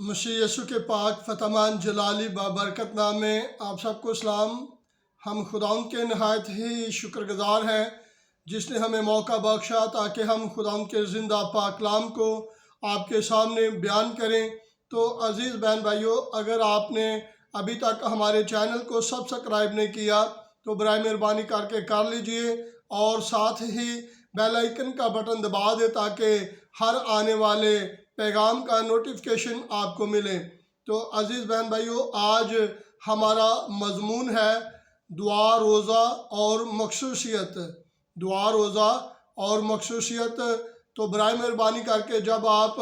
मसीह यीशु के पाक फतमान जलाली बाबरकत नाम में आप सबको सलाम। हम खुदावंद के नहायत ही शुक्रगुजार हैं जिसने हमें मौका बख्शा ताकि हम खुदावंद के ज़िंदा पाक कलाम को आपके सामने बयान करें। तो अज़ीज़ बहन भाइयों, अगर आपने अभी तक हमारे चैनल को सब्सक्राइब नहीं किया तो बराए मेहरबानी करके कर लीजिए और साथ ही बेल आइकन का बटन दबा दें ताकि हर आने वाले पैगाम का नोटिफिकेशन आपको मिले। तो अज़ीज़ बहन भाइयों, आज हमारा मज़मून है दुआ, रोज़ा और मखसूसियत। दुआ, रोज़ा और मखसूसियत। तो बराए मेहरबानी करके जब आप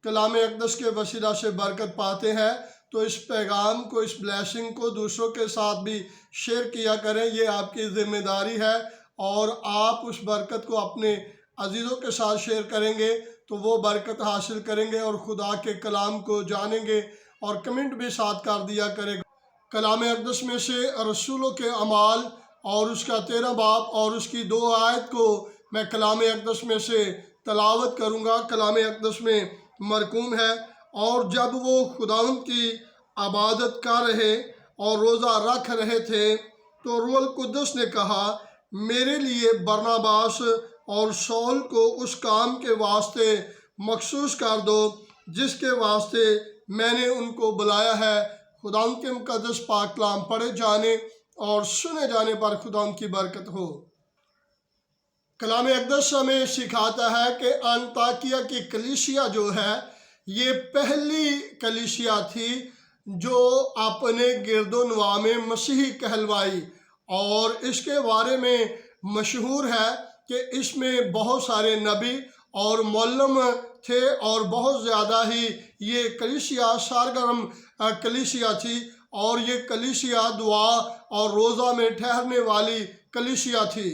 कलाम अक़दस के वसीला से बरकत पाते हैं तो इस पैगाम को, इस ब्लेसिंग को दूसरों के साथ भी शेयर किया करें। ये आपकी ज़िम्मेदारी है और आप उस बरकत को अपने अजीज़ों के साथ शेयर करेंगे तो वो बरकत हासिल करेंगे और खुदा के कलाम को जानेंगे। और कमेंट भी साथ कर दिया करेगा। कलाम अक़दस में से रसूलों के अमाल और उसका 13 बाब और उसकी 2 आयत को मैं कलाम अक़दस में से तलावत करूँगा। कलाम अक़दस में मरकूम है, और जब वो खुदावंद की इबादत कर रहे और रोज़ा रख रहे थे तो रूहुल कुद्दुस ने कहा, मेरे लिए बरनबास और शाऊल को उस काम के वास्ते मखसूस कर दो जिसके वास्ते मैंने उनको बुलाया है। खुदावंद के मुक़द्दस पाक कलाम पढ़े जाने और सुने जाने पर खुदावंद की बरकत हो। कलाम अक़दस हमें सिखाता है कि अंताकिया की कलीसिया जो है ये पहली कलीसिया थी जो अपने गिरदोनवा में मसीही कहलवाई, और इसके बारे में मशहूर है कि इसमें बहुत सारे नबी और मौलम थे और बहुत ज़्यादा ही ये कलीसिया सरगर्म कलीसिया थी। और ये कलीसिया दुआ और रोज़ा में ठहरने वाली कलीसिया थी।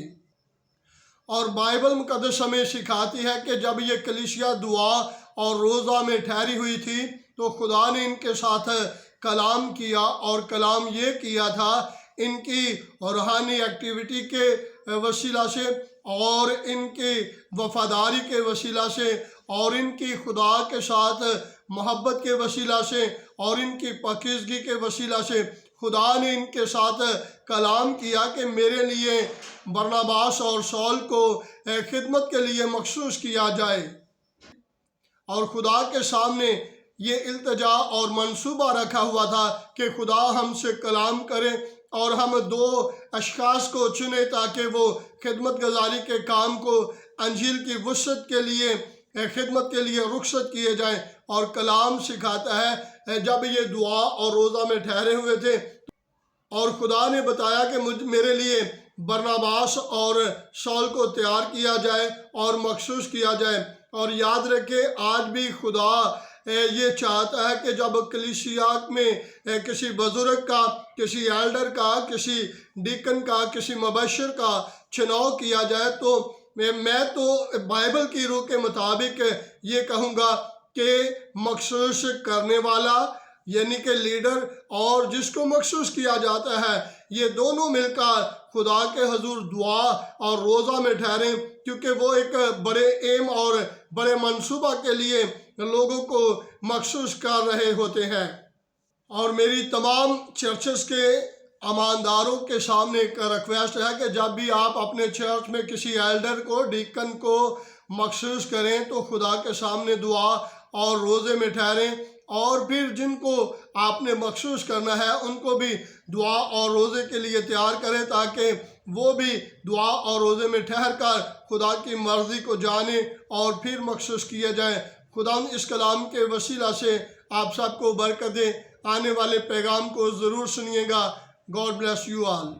और बाइबल मुक़द्दस हमें सिखाती है कि जब ये कलीसिया दुआ और रोज़ा में ठहरी हुई थी तो खुदा ने इनके साथ कलाम किया, और कलाम ये किया था इनकी रूहानी एक्टिविटी के वसीला से और इनकी वफ़ादारी के वसीला से और इनकी खुदा के साथ मोहब्बत के वसीला से और इनकी पाकीज़गी के वसीला से खुदा ने इनके साथ कलाम किया कि मेरे लिए बरनबास और शाऊल को खिदमत के लिए मखसूस किया जाए। और खुदा के सामने ये इल्तिजा और मंसूबा रखा हुआ था कि खुदा हमसे कलाम करे और हम 2 अशख़ास को चुने ताकि वो खिदमत गुजारी के काम को अंजील की वुसअत के लिए खिदमत के लिए रुखसत किए जाएं। और कलाम सिखाता है जब ये दुआ और रोज़ा में ठहरे हुए थे और खुदा ने बताया कि मेरे लिए बरनबास और शाऊल को तैयार किया जाए और मखसूस किया जाए। और याद रखें, आज भी खुदा ये चाहता है कि जब कलीसिया में किसी बुज़ुर्ग का, किसी एल्डर का, किसी डीकन का, किसी मुबशर का चुनाव किया जाए तो मैं तो बाइबल की रूह के मुताबिक ये कहूँगा कि मखसूस करने वाला यानी कि लीडर और जिसको मखसूस किया जाता है, ये दोनों मिलकर खुदा के हुजूर दुआ और रोज़ा में ठहरें, क्योंकि वो एक बड़े एम और बड़े मंसूबा के लिए लोगों को मखसूस कर रहे होते हैं। और मेरी तमाम चर्चेस के ईमानदारों के सामने एक रिक्वेस्ट है कि जब भी आप अपने चर्च में किसी एल्डर को, डीकन को मखसूस करें तो खुदा के सामने दुआ और रोज़े में ठहरें, और फिर जिनको आपने मखसूस करना है उनको भी दुआ और रोज़े के लिए तैयार करें ताकि वो भी दुआ और रोज़े में ठहर कर खुदा की मर्ज़ी को जाने और फिर मखसूस किए जाएं। खुदा इस कलाम के वसीला से आप सबको बरकत दे। आने वाले पैगाम को ज़रूर सुनिएगा। God bless you all.